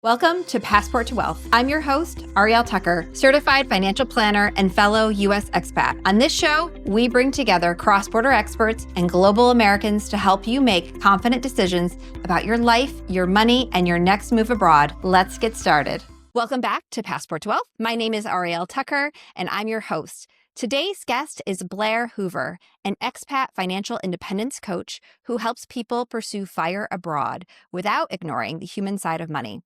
Welcome to Passport to Wealth. I'm your host, Arielle Tucker, certified financial planner and fellow U.S. expat. On this show, we bring together cross-border experts and global Americans to help you make confident decisions about your life, your money, and your next move abroad. Let's get started. Welcome back to Passport to Wealth. My name is Arielle Tucker, and I'm your host. Today's guest is Blair Hoover, an expat financial independence coach who helps people pursue FIRE abroad without ignoring the human side of money.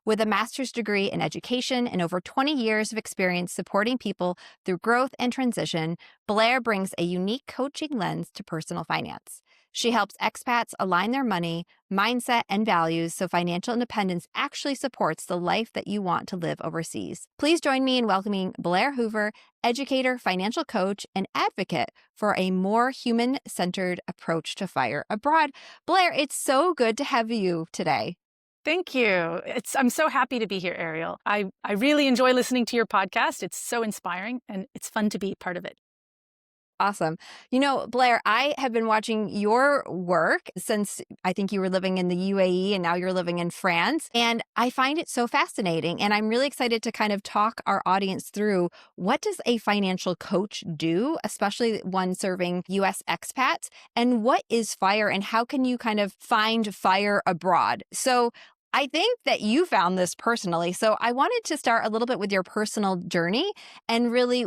With a master's degree in education and over 20 years of experience supporting people through growth and transition, Blair brings a unique coaching lens to personal finance. She helps expats align their money, mindset, and values so financial independence actually supports the life that you want to live overseas. Please join me in welcoming Blair Hoover, educator, financial coach, and advocate for a more human-centered approach to FIRE abroad. Blair, it's so good to have you today. Thank you. I'm so happy to be here, Arielle. I really enjoy listening to your podcast. It's so inspiring and it's fun to be part of it. Awesome. You know, Blair, I have been watching your work since I think you were living in the UAE and now you're living in France. And I find it so fascinating. And I'm really excited to kind of talk our audience through what does a financial coach do, especially one serving US expats, and what is FIRE and how can you kind of find FIRE abroad? So I think that you found this personally. So I wanted to start a little bit with your personal journey and really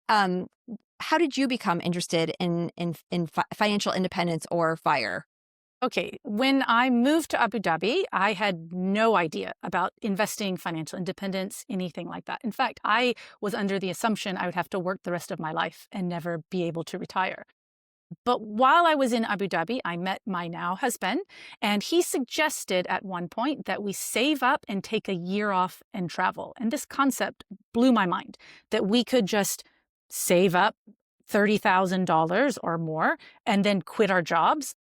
how did you become interested in financial independence or FIRE? Okay, when I moved to Abu Dhabi, I had no idea about investing, financial independence, anything like that. In fact, I was under the assumption I would have to work the rest of my life and never be able to retire. But while I was in Abu Dhabi, I met my now husband, and he suggested at one point that we save up and take a year off and travel. And this concept blew my mind, that we could just save up $30,000 or more and then quit our jobs.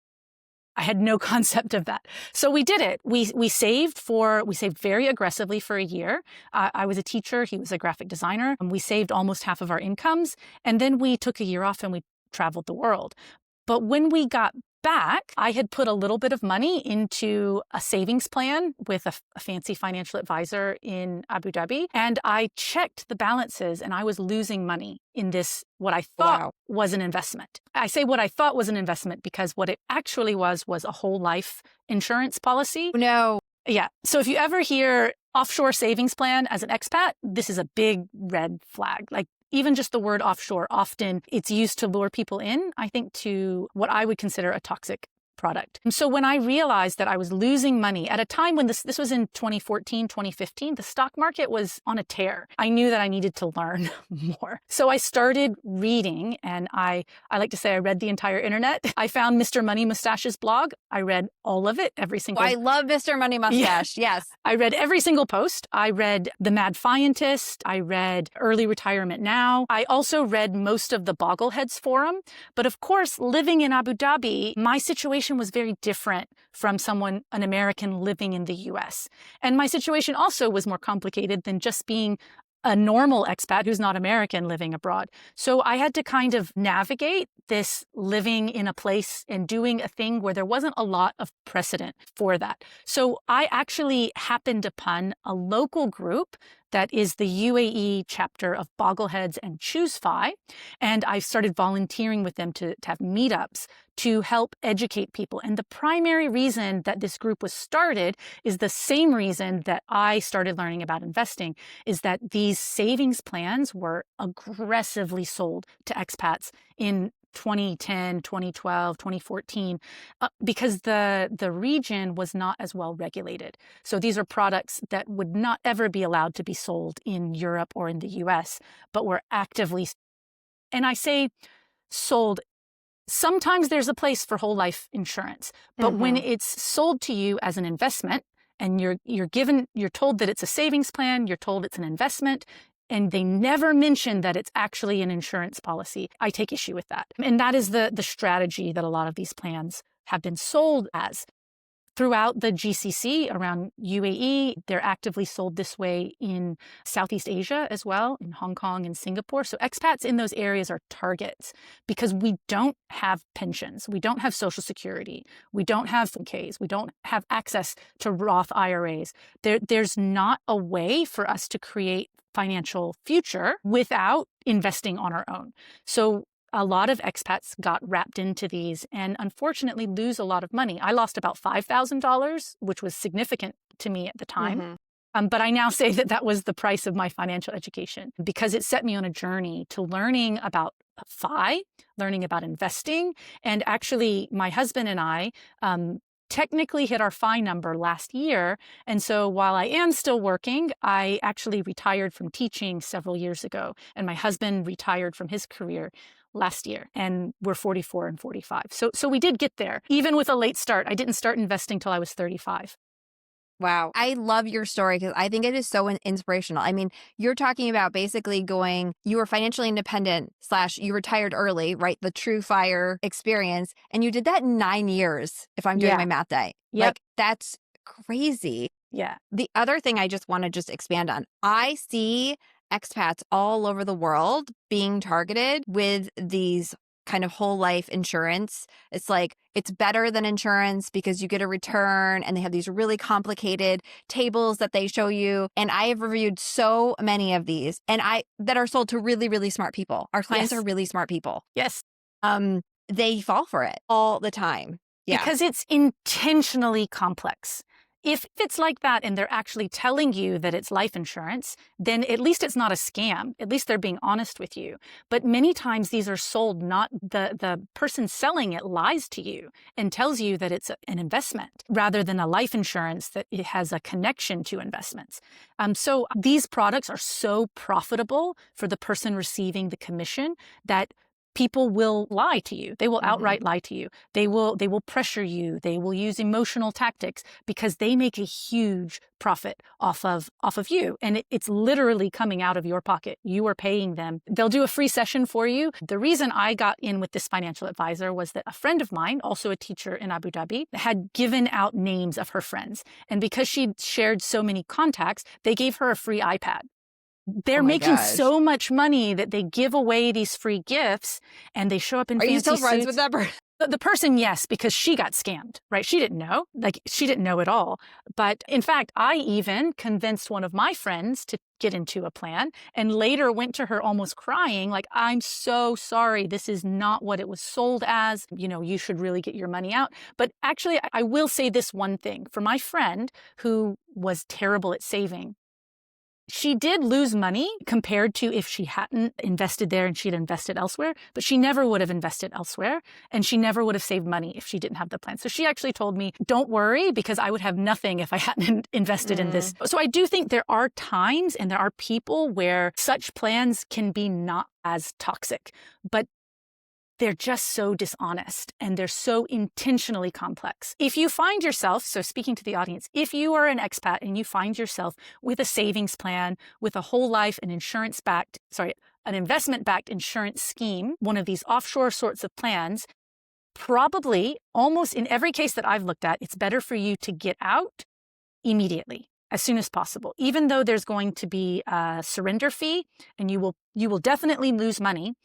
I had no concept of that. So we did it. We saved very aggressively for a year. I was a teacher. He was a graphic designer. And we saved almost half of our incomes. And then we took a year off and we traveled the world. But when we got back, I had put a little bit of money into a savings plan with a fancy financial advisor in Abu Dhabi. And I checked the balances and I was losing money in this, what I thought was an investment. I say what I thought was an investment because what it actually was a whole life insurance policy. No. Yeah. So if you ever hear offshore savings plan as an expat, this is a big red flag. Like, even just the word offshore, often it's used to lure people in, I think, to what I would consider a toxic product. And so when I realized that I was losing money at a time when this was in 2014, 2015, the stock market was on a tear. I knew that I needed to learn more. So I started reading, and I like to say I read the entire internet. I found Mr. Money Mustache's blog. I read all of it, every single. I love Mr. Money Mustache. Yeah. Yes. I read every single post. I read The Mad Fientist. I read Early Retirement Now. I also read most of the Bogleheads forum. But of course, living in Abu Dhabi, my situation was very different from an American living in the US. And my situation also was more complicated than just being a normal expat who's not American living abroad. So I had to kind of navigate this living in a place and doing a thing where there wasn't a lot of precedent for that. So I actually happened upon a local group that is the UAE chapter of Bogleheads and ChooseFi. And I started volunteering with them to have meetups to help educate people. And the primary reason that this group was started is the same reason that I started learning about investing, is that these savings plans were aggressively sold to expats in 2010, 2012, 2014, because the region was not as well regulated. So these are products that would not ever be allowed to be sold in Europe or in the US, but were actively, and I say sold. Sometimes there's a place for whole life insurance, but when it's sold to you as an investment and you're told that it's a savings plan, you're told it's an investment, and they never mention that it's actually an insurance policy, I take issue with that. And that is the strategy that a lot of these plans have been sold as. throughout the GCC around UAE. They're actively sold this way in Southeast Asia as well, in Hong Kong and Singapore. So expats in those areas are targets because we don't have pensions. We don't have Social Security. We don't have 401ks. We don't have access to Roth IRAs. There's not a way for us to create financial future without investing on our own. So a lot of expats got wrapped into these and unfortunately lose a lot of money. I lost about $5,000, which was significant to me at the time. But I now say that that was the price of my financial education because it set me on a journey to learning about learning about investing. And actually, my husband and I technically hit our FI number last year. And so while I am still working, I actually retired from teaching several years ago. And my husband retired from his career last year. And we're 44 and 45. So we did get there. Even with a late start, I didn't start investing till I was 35. Wow. I love your story because I think it is so inspirational. I mean, you're talking about basically you were financially independent / you retired early, right? The true FIRE experience. And you did that in 9 years, if I'm doing my math right. Yep. Like, that's crazy. Yeah. The other thing I just want to expand on, I see expats all over the world being targeted with these kind of whole life insurance. It's like, it's better than insurance because you get a return, and they have these really complicated tables that they show you. And I have reviewed so many of these that are sold to really, really smart people. Our clients are really smart people. Yes. They fall for it all the time. Yeah. Because it's intentionally complex. If it's like that and they're actually telling you that it's life insurance, then at least it's not a scam. At least they're being honest with you. But many times these are sold, not the person selling it lies to you and tells you that it's an investment rather than a life insurance that it has a connection to investments. So these products are so profitable for the person receiving the commission that people will lie to you. They will outright lie to you. They will pressure you. They will use emotional tactics because they make a huge profit off of you. And it's literally coming out of your pocket. You are paying them. They'll do a free session for you. The reason I got in with this financial advisor was that a friend of mine, also a teacher in Abu Dhabi, had given out names of her friends. And because she'd shared so many contacts, they gave her a free iPad. They're making so much money that they give away these free gifts and they show up in fancy suits. Are you still friends with that person? The person, yes, because she got scammed, right? She didn't know. She didn't know at all. But in fact, I even convinced one of my friends to get into a plan and later went to her almost crying, like, I'm so sorry. This is not what it was sold as. You should really get your money out. But actually, I will say this one thing. For my friend who was terrible at saving, she did lose money compared to if she hadn't invested there and she'd invested elsewhere, but she never would have invested elsewhere and she never would have saved money if she didn't have the plan. So she actually told me, don't worry, because I would have nothing if I hadn't invested in this. So I do think there are times and there are people where such plans can be not as toxic, but they're just so dishonest and they're so intentionally complex. If you find yourself, so speaking to the audience, if you are an expat and you find yourself with a savings plan, with a whole life, an investment-backed insurance scheme, one of these offshore sorts of plans, probably almost in every case that I've looked at, it's better for you to get out immediately, as soon as possible, even though there's going to be a surrender fee and you will definitely lose money.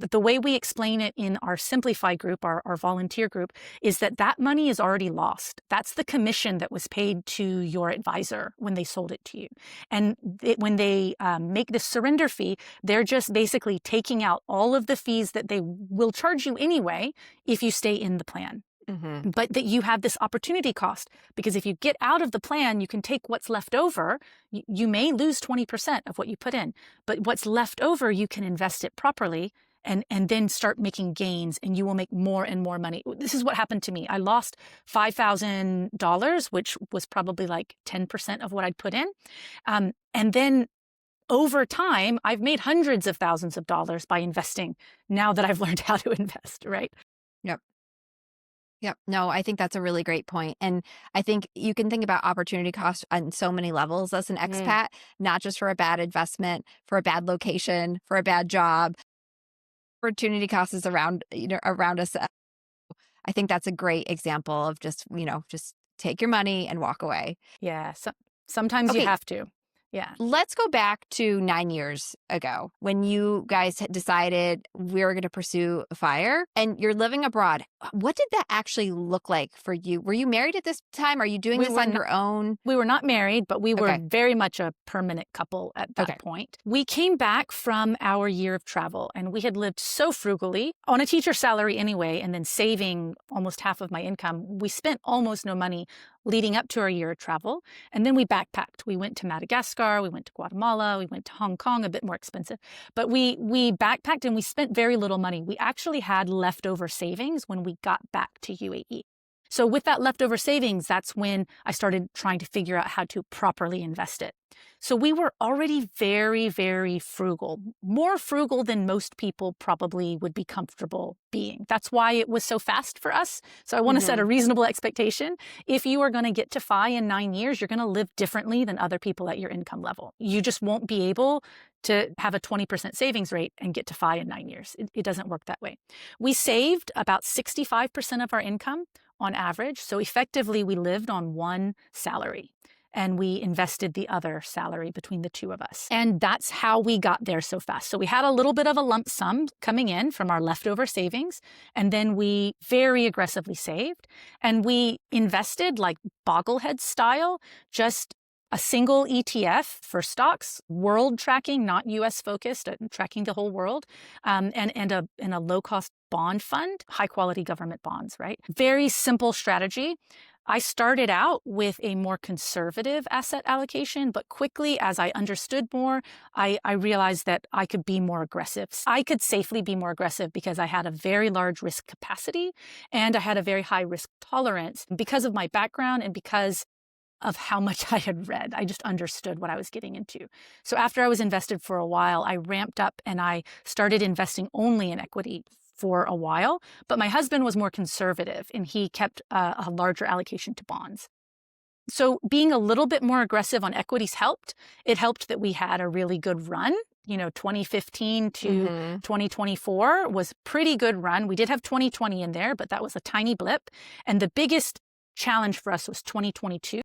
The way we explain it in our Simplify group, our volunteer group, is that money is already lost. That's the commission that was paid to your advisor when they sold it to you. And when they make the surrender fee, they're just basically taking out all of the fees that they will charge you anyway if you stay in the plan. But that you have this opportunity cost, because if you get out of the plan, you can take what's left over. You may lose 20% of what you put in, but what's left over, you can invest it properly and then start making gains, and you will make more and more money. This is what happened to me. I lost $5,000, which was probably like 10% of what I'd put in. And then over time, I've made hundreds of thousands of dollars by investing now that I've learned how to invest, right? Yep. No, I think that's a really great point. And I think you can think about opportunity cost on so many levels as an expat, not just for a bad investment, for a bad location, for a bad job. Opportunity cost is around us. I think that's a great example of just take your money and walk away. Yeah. Sometimes you Okay. have to. Yeah. Let's go back to 9 years ago when you guys had decided we were going to pursue fire and you're living abroad. What did that actually look like for you? Were you married at this time? Are you doing this on your own? We were not married, but we were Okay. very much a permanent couple at that Okay. point. We came back from our year of travel and we had lived so frugally on a teacher salary anyway, and then saving almost half of my income. We spent almost no money leading up to our year of travel. And then we backpacked. We went to Madagascar, we went to Guatemala, we went to Hong Kong, a bit more expensive. But we backpacked and we spent very little money. We actually had leftover savings when we got back to UAE. So with that leftover savings, that's when I started trying to figure out how to properly invest it. So we were already very, very frugal, more frugal than most people probably would be comfortable being. That's why it was so fast for us. So I want to set a reasonable expectation. If you are going to get to FI in 9 years, you're going to live differently than other people at your income level. You just won't be able to have a 20% savings rate and get to FI in 9 years. It doesn't work that way. We saved about 65% of our income on average. So effectively, we lived on one salary and we invested the other salary between the two of us. And that's how we got there so fast. So we had a little bit of a lump sum coming in from our leftover savings. And then we very aggressively saved and we invested like Bogleheads style, just a single ETF for stocks, world tracking, not US focused, tracking the whole world, and a low cost bond fund, high quality government bonds, right? Very simple strategy. I started out with a more conservative asset allocation, but quickly as I understood more, I realized that I could be more aggressive. I could safely be more aggressive because I had a very large risk capacity and I had a very high risk tolerance because of my background and because of how much I had read. I just understood what I was getting into. So after I was invested for a while, I ramped up and I started investing only in equity for a while. But my husband was more conservative and he kept a larger allocation to bonds. So being a little bit more aggressive on equities helped. It helped that we had a really good run. 2015 to 2024 was a pretty good run. We did have 2020 in there, but that was a tiny blip. And the biggest challenge for us was 2022.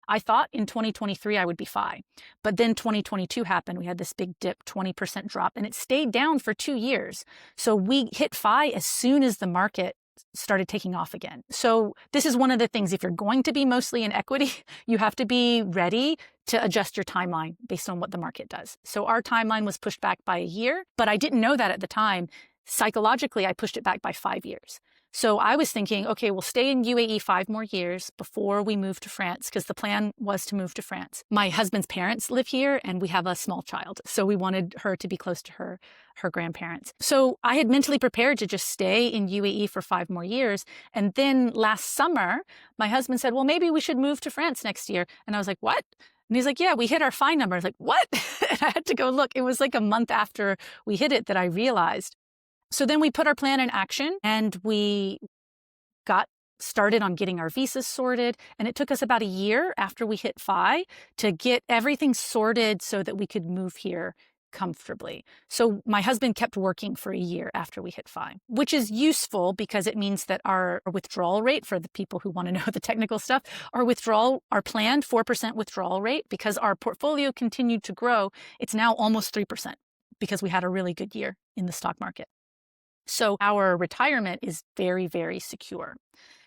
I thought in 2023 I would be FI, but then 2022 happened. We had this big dip, 20% drop, and it stayed down for 2 years. So we hit FI as soon as the market started taking off again. So this is one of the things, if you're going to be mostly in equity, you have to be ready to adjust your timeline based on what the market does. So our timeline was pushed back by a year, but I didn't know that at the time. Psychologically, I pushed it back by 5 years. So I was thinking, okay, we'll stay in UAE 5 more years before we move to France, because the plan was to move to France. My husband's parents live here and we have a small child. So we wanted her to be close to her grandparents. So I had mentally prepared to just stay in UAE for 5 more years. And then last summer, my husband said, well, maybe we should move to France next year. And I was like, what? And he's like, yeah, we hit our FI number. I was like, what? And I had to go look. It was like a month after we hit it that I realized. So then we put our plan in action and we got started on getting our visas sorted. And it took us about a year after we hit FI to get everything sorted so that we could move here comfortably. So my husband kept working for a year after we hit FI, which is useful because it means that our withdrawal rate, for the people who want to know the technical stuff, our planned 4% withdrawal rate, because our portfolio continued to grow, it's now almost 3% because we had a really good year in the stock market. So our retirement is very, very secure.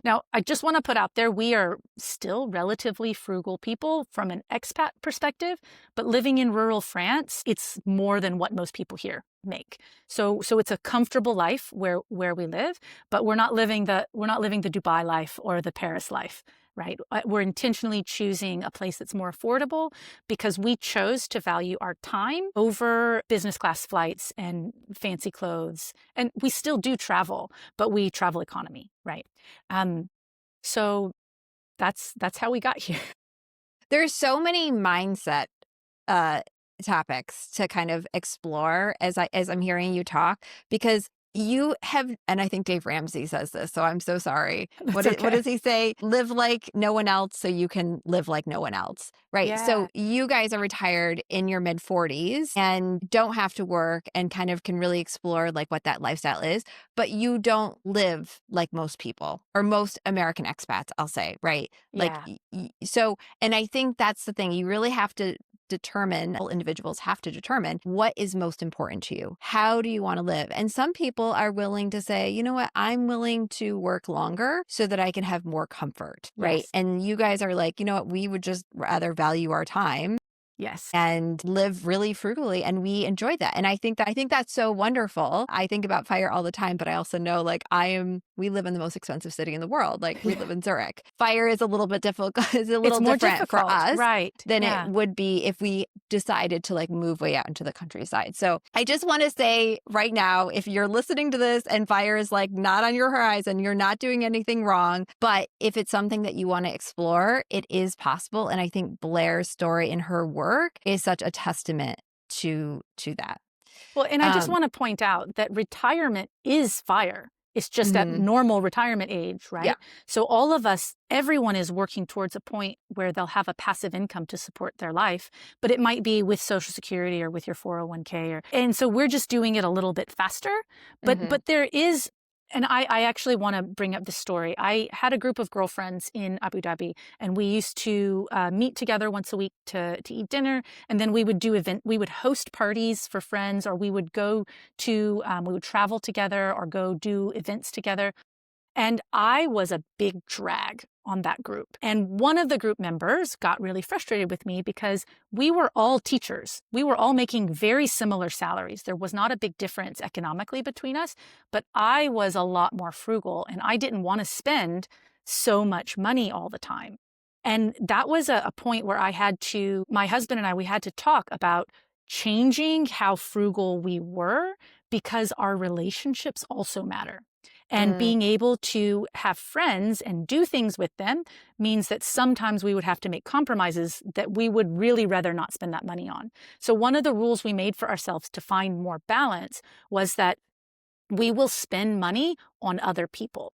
Now, I just want to put out there, we are still relatively frugal people from an expat perspective, but living in rural France, it's more than what most people here make. So it's a comfortable life where we live, but we're not living the Dubai life or the Paris life. Right? We're intentionally choosing a place that's more affordable because we chose to value our time over business class flights and fancy clothes. And we still do travel, but we travel economy, right? So that's how we got here. There's so many mindset topics to kind of explore as I'm hearing you talk, because You have, and I think Dave Ramsey says this, so I'm so sorry. That's What okay. does he say? Live like no one else so you can live like no one else, right? Yeah. So you guys are retired in your mid 40s and don't have to work and kind of can really explore like what that lifestyle is, but you don't live like most people or most American expats, I'll say, right? Like, Yeah. so, and I think that's the thing. You really have to determine, all individuals have to determine what is most important to you. How do you want to live? And some people are willing to say, you know what, I'm willing to work longer so that I can have more comfort, right? Yes. And you guys are like, you know what, we would just rather value our time Yes. and live really frugally, and we enjoy that. And I think that's so wonderful. I think about FIRE all the time, but I also know like we live in the most expensive city in the world. Like we Yeah. live in Zurich. FIRE is a little bit difficult, is a It's little more different for difficult. us Right. than it Yeah. would be if we decided to like move way out into the countryside. So I just want to say right now, if you're listening to this and FIRE is like not on your horizon, you're not doing anything wrong. But if it's something that you want to explore, it is possible. And I think Blair's story in her work is such a testament to that. Well, and I just Um, want to point out that retirement is FIRE. It's just at mhm. normal retirement age, Yeah. right? So all of us, everyone is working towards a point where they'll have a passive income to support their life, but it might be with Social Security or with your 401k and so we're just doing it a little bit faster. But Mhm. but there is, and I actually want to bring up this story. I had a group of girlfriends in Abu Dhabi, and we used to meet together once a week to eat dinner, and then we would we would host parties for friends, or we would go to, we would travel together or go do events together. And I was a big drag on that group. And one of the group members got really frustrated with me because we were all teachers. We were all making very similar salaries. There was not a big difference economically between us, but I was a lot more frugal and I didn't want to spend so much money all the time. And that was a point where my husband and I, we had to talk about changing how frugal we were because our relationships also matter. And Mm. being able to have friends and do things with them means that sometimes we would have to make compromises that we would really rather not spend that money on. So one of the rules we made for ourselves to find more balance was that we will spend money on other people.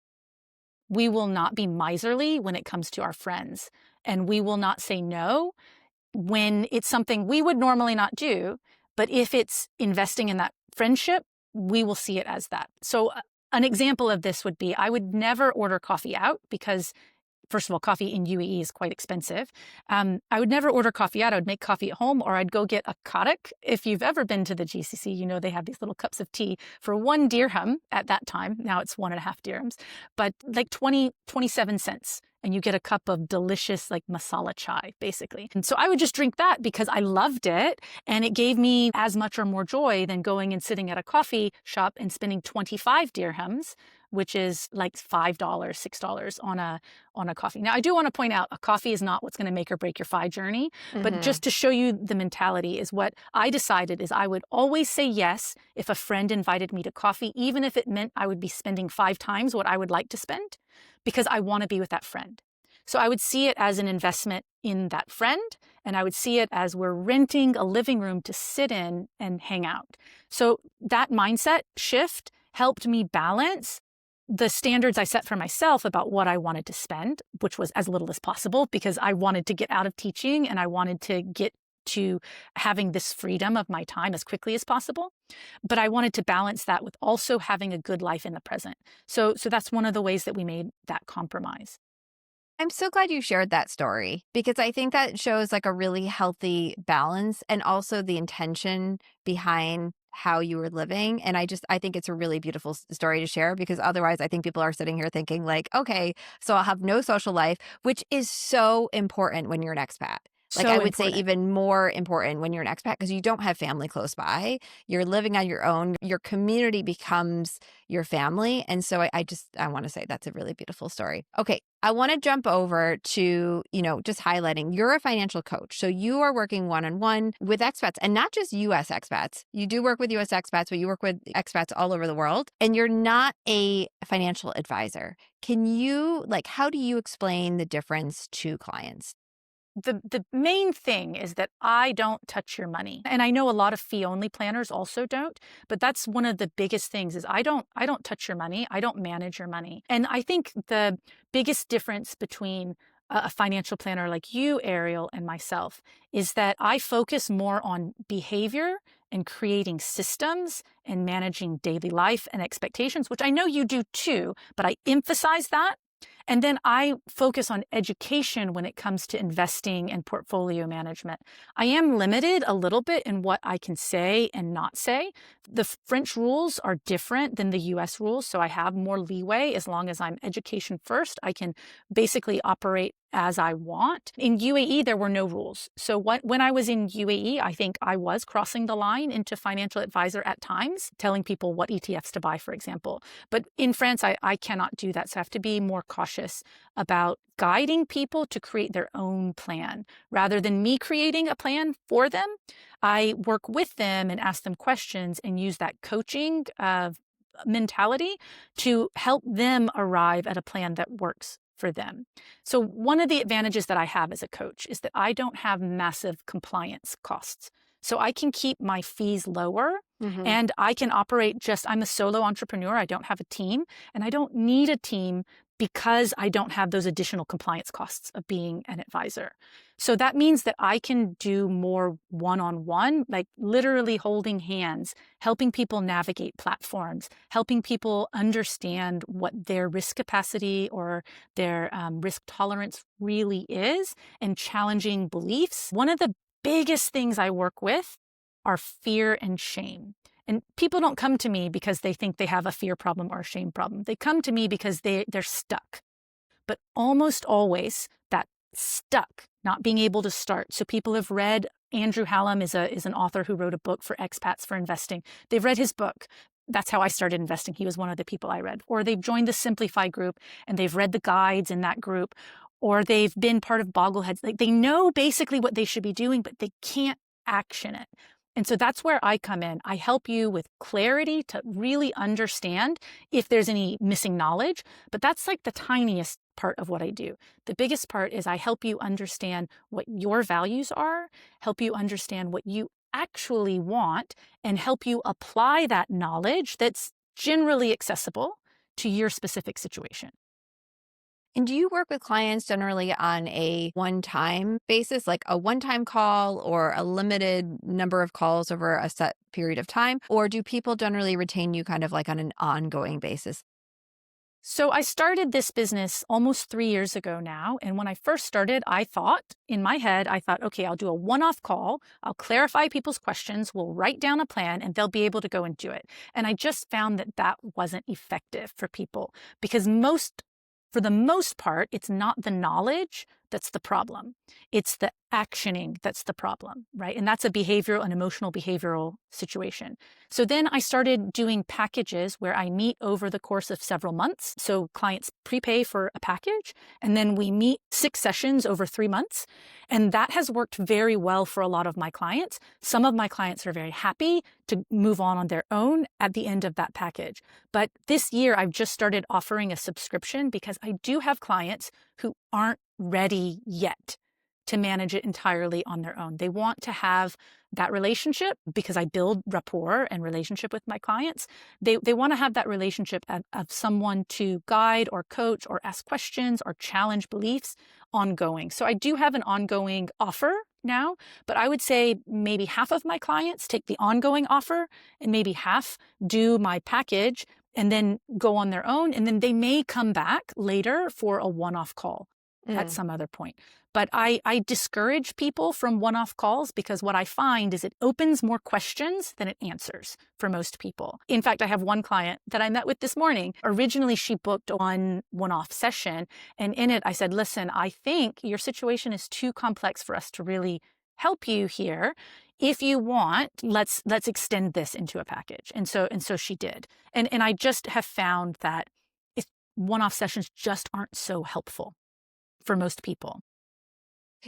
We will not be miserly when it comes to our friends, and we will not say no when it's something we would normally not do. But if it's investing in that friendship, we will see it as that. So an example of this would be I would never order coffee out because, first of all, coffee in UAE is quite expensive. I would never order coffee out. I would make coffee at home, or I'd go get a karak. If you've ever been to the GCC, you know they have these little cups of tea for 1 dirham at that time. Now it's 1.5 dirhams, but like 27 cents. And you get a cup of delicious like masala chai, basically. And so I would just drink that because I loved it. And it gave me as much or more joy than going and sitting at a coffee shop and spending 25 dirhams, which is like $5, $6 on a coffee. Now, I do want to point out a coffee is not what's going to make or break your FI journey, but just to show you the mentality is what I decided is I would always say yes if a friend invited me to coffee, even if it meant I would be spending 5 times what I would like to spend, because I want to be with that friend. So I would see it as an investment in that friend, and I would see it as we're renting a living room to sit in and hang out. So that mindset shift helped me balance the standards I set for myself about what I wanted to spend, which was as little as possible because I wanted to get out of teaching and I wanted to get to having this freedom of my time as quickly as possible. But I wanted to balance that with also having a good life in the present. So that's one of the ways that we made that compromise. I'm so glad you shared that story because I think that shows like a really healthy balance and also the intention behind how you were living. And I think it's a really beautiful story to share because otherwise I think people are sitting here thinking like, okay, so I'll have no social life, which is so important when you're an expat. Like I So would say important. even more important when you're an expat because you don't have family close by. You're living on your own. Your community becomes your family. And so I want to say that's a really beautiful story. Okay. I want to jump over to, just highlighting you're a financial coach. So you are working one-on-one with expats and not just US expats. You do work with US expats, but you work with expats all over the world and you're not a financial advisor. How do you explain the difference to clients? the main thing is that I don't touch your money. And I know a lot of fee-only planners also don't, but that's one of the biggest things is I don't touch your money. I don't manage your money. And I think the biggest difference between a financial planner like you, Arielle, and myself is that I focus more on behavior and creating systems and managing daily life and expectations, which I know you do too, but I emphasize that. And then I focus on education when it comes to investing and portfolio management. I am limited a little bit in what I can say and not say. The French rules are different than the US rules, so I have more leeway as long as I'm education first. I can basically operate as I want. In UAE, there were no rules. So when I was in UAE, I think I was crossing the line into financial advisor at times, telling people what ETFs to buy, for example. But in France, I cannot do that. So I have to be more cautious about guiding people to create their own plan. Rather than me creating a plan for them, I work with them and ask them questions and use that coaching mentality to help them arrive at a plan that works for them. So one of the advantages that I have as a coach is that I don't have massive compliance costs. So I can keep my fees lower and I can operate I'm a solo entrepreneur. I don't have a team and I don't need a team because I don't have those additional compliance costs of being an advisor. So that means that I can do more one-on-one, like literally holding hands, helping people navigate platforms, helping people understand what their risk capacity or their risk tolerance really is, and challenging beliefs. One of the biggest things I work with are fear and shame. And people don't come to me because they think they have a fear problem or a shame problem. They come to me because they're stuck. But almost always that stuck, not being able to start. So people have read, Andrew Hallam is an author who wrote a book for expats for investing. They've read his book. That's how I started investing. He was one of the people I read. Or they've joined the Simplify group and they've read the guides in that group. Or they've been part of Bogleheads. Like they know basically what they should be doing, but they can't action it. And so that's where I come in. I help you with clarity to really understand if there's any missing knowledge, but that's like the tiniest part of what I do. The biggest part is I help you understand what your values are, help you understand what you actually want, and help you apply that knowledge that's generally accessible to your specific situation. And do you work with clients generally on a one-time basis, like a one-time call or a limited number of calls over a set period of time? Or do people generally retain you kind of like on an ongoing basis? So I started this business almost 3 years ago now. And when I first started, I thought, okay, I'll do a one-off call. I'll clarify people's questions. We'll write down a plan and they'll be able to go and do it. And I just found that wasn't effective for people because for the most part, it's not the knowledge that's the problem. It's the actioning that's the problem, right? And that's a behavioral and emotional behavioral situation. So then I started doing packages where I meet over the course of several months. So clients prepay for a package and then we meet 6 sessions over 3 months. And that has worked very well for a lot of my clients. Some of my clients are very happy to move on their own at the end of that package. But this year I've just started offering a subscription because I do have clients who aren't ready yet to manage it entirely on their own. They want to have that relationship because I build rapport and relationship with my clients. They want to have that relationship of someone to guide or coach or ask questions or challenge beliefs ongoing. So I do have an ongoing offer now, but I would say maybe half of my clients take the ongoing offer and maybe half do my package and then go on their own. And then they may come back later for a one-off call at some other point. But I discourage people from one-off calls because what I find is it opens more questions than it answers for most people. In fact, I have one client that I met with this morning. Originally, she booked one-off session. And in it, I said, listen, I think your situation is too complex for us to really help you here. If you want, let's extend this into a package. And so she did. And I just have found that one-off sessions just aren't so helpful for most people.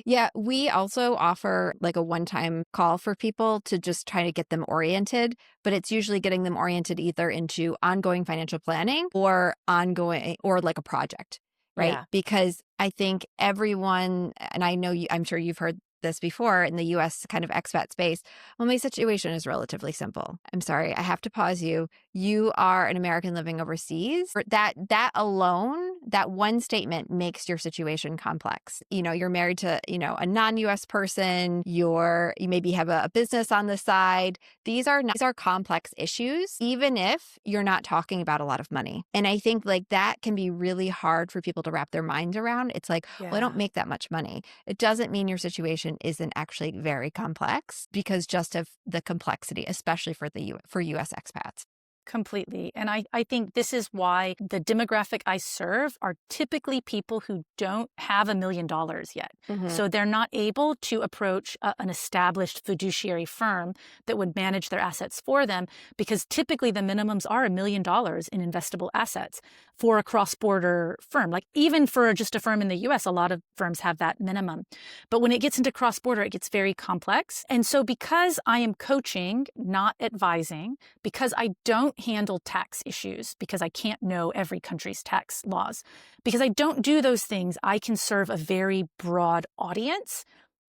Yeah, we also offer like a one-time call for people to just try to get them oriented, but it's usually getting them oriented either into ongoing financial planning or ongoing or like a project. right? Yeah. Because I think everyone, and I know I'm sure you've heard this before in the US kind of expat space. Well, my situation is relatively simple. I'm sorry, I have to pause you. You are an American living overseas. That alone, that one statement makes your situation complex. You're married to, a non-US person, you maybe have a business on the side. These are complex issues, even if you're not talking about a lot of money. And I think like that can be really hard for people to wrap their minds around. It's like, well, I don't make that much money. It doesn't mean your situation isn't actually very complex because just of the complexity, especially for US expats. Completely. And I think this is why the demographic I serve are typically people who don't have $1 million yet. Mm-hmm. So they're not able to approach an established fiduciary firm that would manage their assets for them, because typically the minimums are $1 million in investable assets for a cross-border firm. Like even for just a firm in the US, a lot of firms have that minimum. But when it gets into cross-border, it gets very complex. And so because I am coaching, not advising, because I don't handle tax issues, because I can't know every country's tax laws, because I don't do those things, I can serve a very broad audience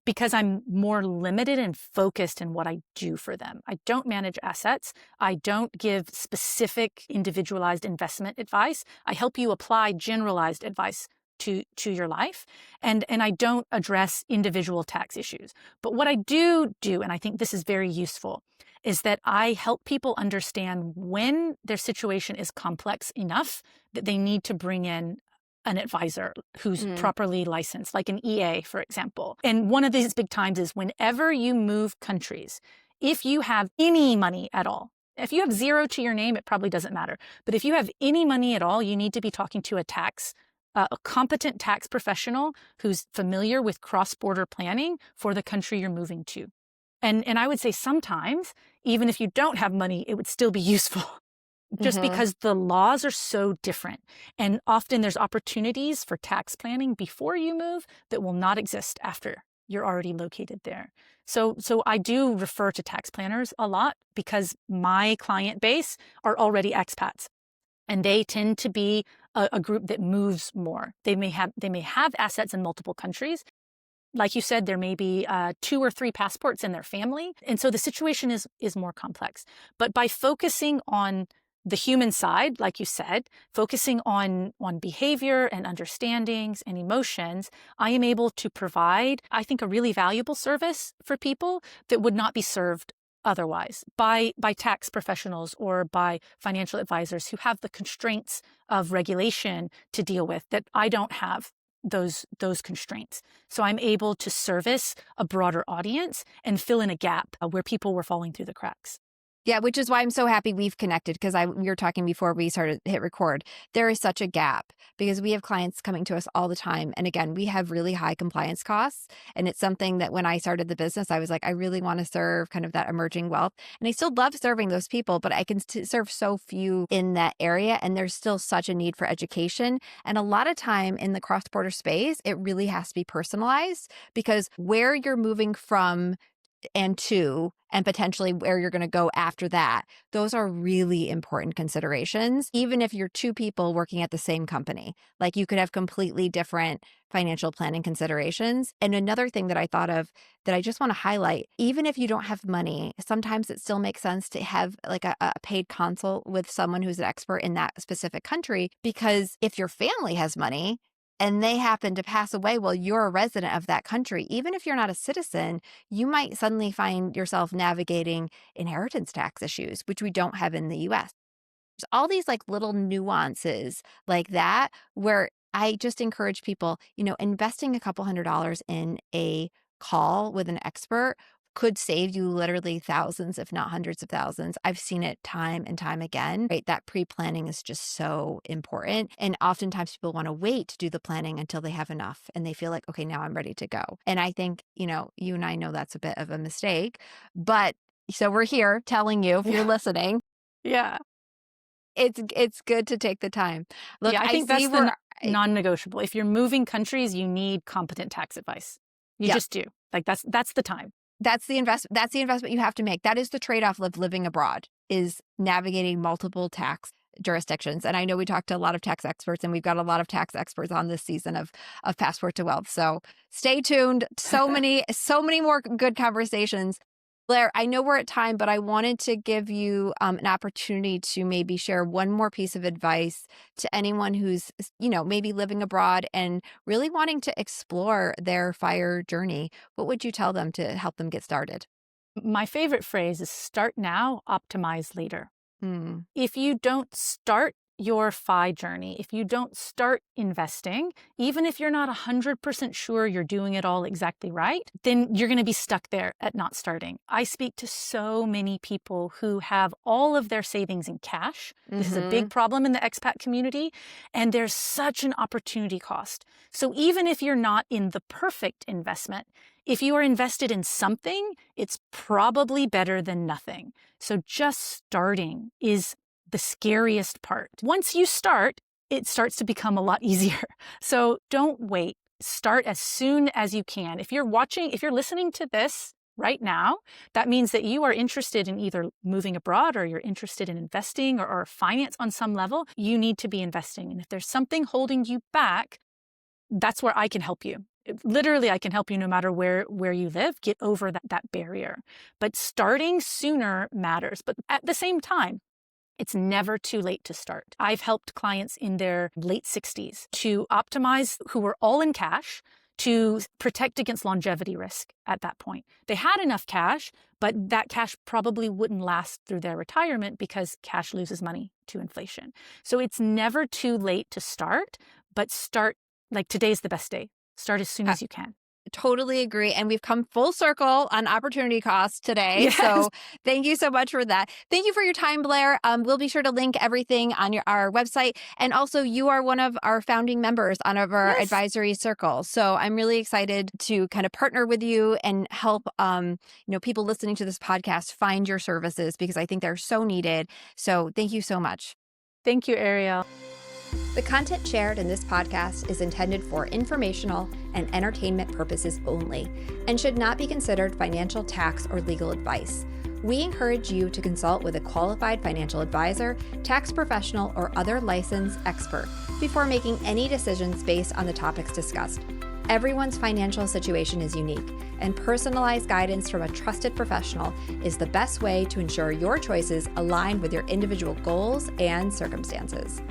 because I'm more limited and focused in what I do for them. I don't manage assets. I don't give specific individualized investment advice. I help you apply generalized advice to your life. And I don't address individual tax issues. But what I do, and I think this is very useful, is that I help people understand when their situation is complex enough that they need to bring in an advisor who's properly licensed, like an EA, for example. And one of these big times is whenever you move countries, if you have any money at all, if you have zero to your name, it probably doesn't matter. But if you have any money at all, you need to be talking to a competent tax professional who's familiar with cross-border planning for the country you're moving to. And I would say sometimes, even if you don't have money, it would still be useful just because the laws are so different. And often there's opportunities for tax planning before you move that will not exist after you're already located there. So I do refer to tax planners a lot because my client base are already expats. And they tend to be a group that moves more. They may have assets in multiple countries. Like you said, there may be 2 or 3 passports in their family. And so the situation is more complex. But by focusing on the human side, like you said, focusing on behavior and understandings and emotions, I am able to provide, I think, a really valuable service for people that would not be served otherwise by tax professionals or by financial advisors who have the constraints of regulation to deal with that I don't have those constraints. So I'm able to service a broader audience and fill in a gap where people were falling through the cracks. Yeah, which is why I'm so happy we've connected, because we were talking before we started hit record. There is such a gap because we have clients coming to us all the time. And again, we have really high compliance costs. And it's something that when I started the business, I was like, I really want to serve kind of that emerging wealth. And I still love serving those people, but I can serve so few in that area. And there's still such a need for education. And a lot of time in the cross-border space, it really has to be personalized because where you're moving from and to, and potentially where you're going to go after that, those are really important considerations, even if you're 2 people working at the same company. Like you could have completely different financial planning considerations. And another thing that I thought of that I just want to highlight, even if you don't have money, sometimes it still makes sense to have like a paid consult with someone who's an expert in that specific country, because if your family has money, and they happen to pass away while you're a resident of that country, even if you're not a citizen, you might suddenly find yourself navigating inheritance tax issues, which we don't have in the US. There's all these like little nuances like that where I just encourage people, investing a couple $100s in a call with an expert could save you literally thousands, if not hundreds of thousands. I've seen it time and time again, right? That pre-planning is just so important. And oftentimes people want to wait to do the planning until they have enough and they feel like, okay, now I'm ready to go. And I think, you and I know that's a bit of a mistake, but so we're here telling you if you're listening. Yeah. It's good to take the time. Look, I think that's the non-negotiable. If you're moving countries, you need competent tax advice. You just do. Like that's the time. That's the investment you have to make. That is the trade-off of living abroad, is navigating multiple tax jurisdictions. And I know we talked to a lot of tax experts, and we've got a lot of tax experts on this season of Passport to Wealth. So stay tuned. So many more good conversations. Blair, I know we're at time, but I wanted to give you an opportunity to maybe share one more piece of advice to anyone who's, maybe living abroad and really wanting to explore their FIRE journey. What would you tell them to help them get started? My favorite phrase is start now, optimize later. If you don't start your FI journey, if you don't start investing, even if you're not 100% sure you're doing it all exactly right, then you're going to be stuck there at not starting. I speak to so many people who have all of their savings in cash. This is a big problem in the expat community, and there's such an opportunity cost. So even if you're not in the perfect investment, if you are invested in something, it's probably better than nothing. So just starting is the scariest part. Once you start, it starts to become a lot easier. So don't wait. Start as soon as you can. If you're listening to this right now, that means that you are interested in either moving abroad or you're interested in investing or finance on some level. You need to be investing. And if there's something holding you back, that's where I can help you. Literally, I can help you no matter where you live, get over that barrier. But starting sooner matters. But at the same time, it's never too late to start. I've helped clients in their late 60s to optimize, who were all in cash, to protect against longevity risk at that point. They had enough cash, but that cash probably wouldn't last through their retirement because cash loses money to inflation. So it's never too late to start, but start, like today's the best day. Start as soon as you can. Totally agree. And we've come full circle on opportunity costs today. Yes. So thank you so much for that. Thank you for your time, Blair. We'll be sure to link everything on our website. And also, you are one of our founding members on our advisory circle. So I'm really excited to kind of partner with you and help people listening to this podcast find your services, because I think they're so needed. So thank you so much. Thank you, Arielle. The content shared in this podcast is intended for informational and entertainment purposes only and should not be considered financial, tax, or legal advice. We encourage you to consult with a qualified financial advisor, tax professional, or other licensed expert before making any decisions based on the topics discussed. Everyone's financial situation is unique, and personalized guidance from a trusted professional is the best way to ensure your choices align with your individual goals and circumstances.